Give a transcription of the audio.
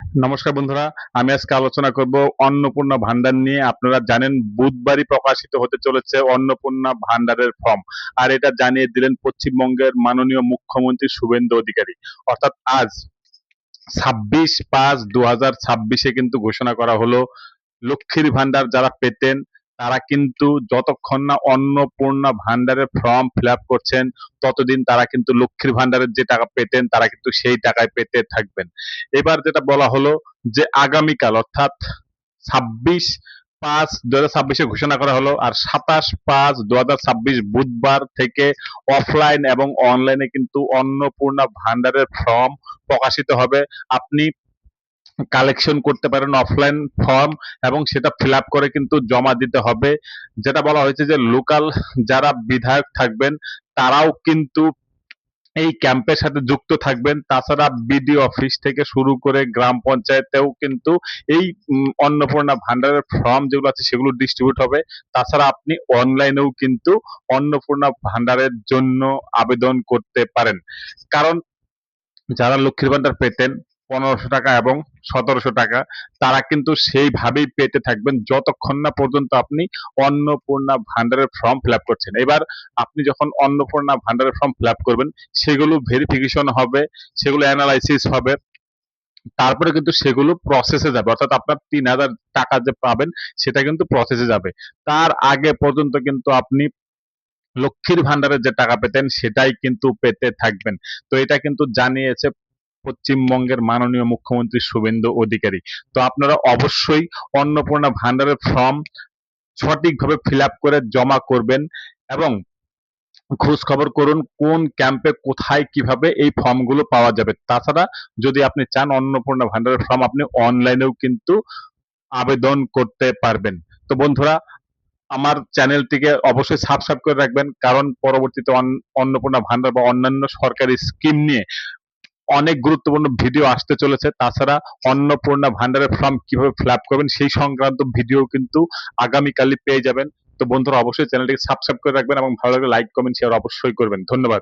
নমস্কার বন্ধুরা, আমি আজকে আলোচনা করব অন্নপূর্ণা ভান্ডার নিয়ে। আপনারা জানেন বুধবারই প্রকাশিত হতে চলেছে অন্নপূর্ণা ভান্ডারের ফর্ম, আর এটা জানিয়ে দিলেন পশ্চিমবঙ্গের মাননীয় মুখ্যমন্ত্রী শুভেন্দু অধিকারী। অর্থাৎ আজ 26/5/2026 কিন্তু ঘোষণা করা হলো লক্ষ্মীর ভান্ডার যারা পেতেন তারা কিন্তু যতক্ষণ না অন্নপূর্ণা ভান্ডারের ফর্ম ফিল আপ করছেন ততদিন তারা কিন্তু লক্ষ্মীর ভান্ডারের যে টাকা পেতেন তারা কিন্তু সেই টাকায় পেতে থাকবেন। এবার যেটা বলা হলো যে আগামীকাল অর্থাৎ 26/5/2026 ঘোষণা করা হলো, আর 27/5/2026 বুধবার থেকে অফলাইন এবং অনলাইনে কিন্তু অন্নপূর্ণা ভান্ডারের ফর্ম প্রকাশিত হবে। আপনি কালেকশন করতে পারেন অফলাইন ফর্ম এবং সেটা ফিল আপ করে কিন্তু জমা দিতে হবে। যেটা বলা হয়েছে যে লোকাল যারা বিধায়ক থাকবেন তারাও কিন্তু এই ক্যাম্পের সাথে যুক্ত থাকবেন। তাছাড়া বিডিও অফিস থেকে শুরু করে গ্রাম পঞ্চায়েতেও কিন্তু এই অন্নপূর্ণা ভান্ডারের ফর্ম যেগুলো আছে সেগুলো ডিস্ট্রিবিউট হবে। তাছাড়া আপনি অনলাইনেও কিন্তু অন্নপূর্ণা ভান্ডারের জন্য আবেদন করতে পারেন। কারণ যারা লক্ষ্মীর ভান্ডার পেতেন 1500 টাকা এবং 1700 টাকা, তারা কিন্তু সেইভাবেই পেতে থাকবেন যতক্ষণ না পর্যন্ত আপনি অন্নপূর্ণা ভান্ডারের ফর্ম ফিল আপ করছেন। এবার আপনি যখন অন্নপূর্ণা ভান্ডারের ফর্ম ফিল আপ করবেন সেগুলো ভেরিফিকেশন হবে, সেগুলো অ্যানালাইসিস হবে, তারপরে কিন্তু সেগুলো প্রসেসে যাবে। অর্থাৎ আপনার 3000 টাকা যে পাবেন সেটা কিন্তু প্রসেসে যাবে। তার আগে পর্যন্ত কিন্তু আপনি লক্ষ্মীর ভান্ডারের যে টাকা পেতেন সেটাই কিন্তু পেতে থাকবেন। তো এটা কিন্তু জানিয়েছে পশ্চিমবঙ্গের মাননীয় মুখ্যমন্ত্রী শুভেন্দু অধিকারী। তো আপনারা অবশ্যই অন্নপূর্ণা ভান্ডারের ফর্ম সঠিকভাবে ফিল আপ করে জমা করবেন এবং খোঁজ খবর করুন কোন ক্যাম্পে কোথায় কিভাবে এই ফর্মগুলো পাওয়া যাবে। তাছাড়া যদি আপনি চান অন্নপূর্ণা ভান্ডারের ফর্ম আপনি অনলাইনেও কিন্তু আবেদন করতে পারবেন। তো বন্ধুরা, আমার চ্যানেলটিকে অবশ্যই সাবস্ক্রাইব করে রাখবেন, কারণ পরবর্তীতে অন্নপূর্ণা ভান্ডার বা অন্যান্য সরকারি স্কিম নিয়ে অনেক গুরুত্বপূর্ণ ভিডিও আসতে চলেছে। তাছাড়া অন্নপূর্ণা ভান্ডারের ফর্ম কিভাবে ফিল আপ করবেন সেই সংক্রান্ত ভিডিও কিন্তু আগামীকালই পেয়ে যাবেন। তো বন্ধুরা অবশ্যই চ্যানেলটিকে সাবস্ক্রাইব করে রাখবেন এবং ভালো লাগলে লাইক কমেন্ট শেয়ার অবশ্যই করবেন। ধন্যবাদ।